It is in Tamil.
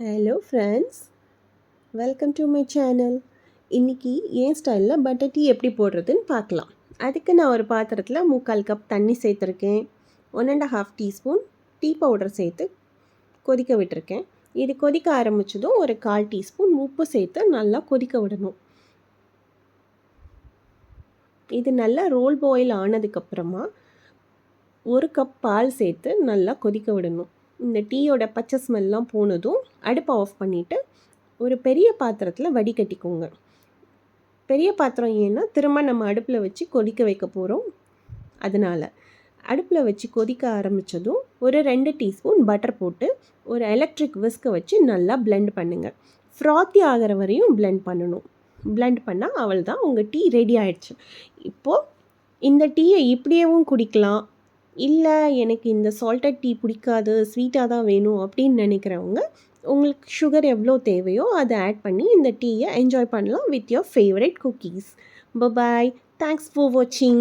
Hello friends, welcome to my channel. இன்றைக்கி என் ஸ்டைலில் பட்டர் டீ எப்படி போடுறதுன்னு பார்க்கலாம். அதுக்கு நான் ஒரு பாத்திரத்தில் 3/4 கப் தண்ணி சேர்த்துருக்கேன். 1.5 டீஸ்பூன் டீ பவுடர் சேர்த்து கொதிக்க விட்டுருக்கேன். இது கொதிக்க ஆரம்பித்ததும் ஒரு 1/4 டீஸ்பூன் உப்பு சேர்த்து நல்லா கொதிக்க விடணும். இது நல்லா ரோல் பாயில் ஆனதுக்கப்புறமா 1 கப் பால் சேர்த்து நல்லா கொதிக்க விடணும். இந்த டீயோட பச்சை ஸ்மெல்லாம் போனதும் அடுப்பை ஆஃப் பண்ணிவிட்டு ஒரு பெரிய பாத்திரத்தில் வடிகட்டிக்கோங்க. பெரிய பாத்திரம் ஏன்னா திரும்ப நம்ம அடுப்பில் வச்சு கொதிக்க வைக்க போகிறோம். அதனால் அடுப்பில் வச்சு கொதிக்க ஆரம்பித்ததும் ஒரு 2 டீஸ்பூன் பட்டர் போட்டு ஒரு எலக்ட்ரிக் விஸ்கை வச்சு நல்லா பிளெண்ட் பண்ணுங்கள். ஃப்ராத்தி ஆகிற வரையும் பிளெண்ட் பண்ணணும். பிளெண்ட் பண்ணால் அவள் தான் உங்கள் டீ ரெடி ஆகிடுச்சு. இப்போது இந்த டீயை இப்படியேவும் குடிக்கலாம், இல்லை எனக்கு இந்த சால்டட் டீ பிடிக்காது, ஸ்வீட்டாக தான் வேணும் அப்படின்னு நினைக்கிறவங்க உங்களுக்கு சுகர் எவ்வளோ தேவையோ அதை ஆட் பண்ணி இந்த டீயை என்ஜாய் பண்ணலாம் with your favourite cookies. Bye bye. Thanks for வாட்சிங்.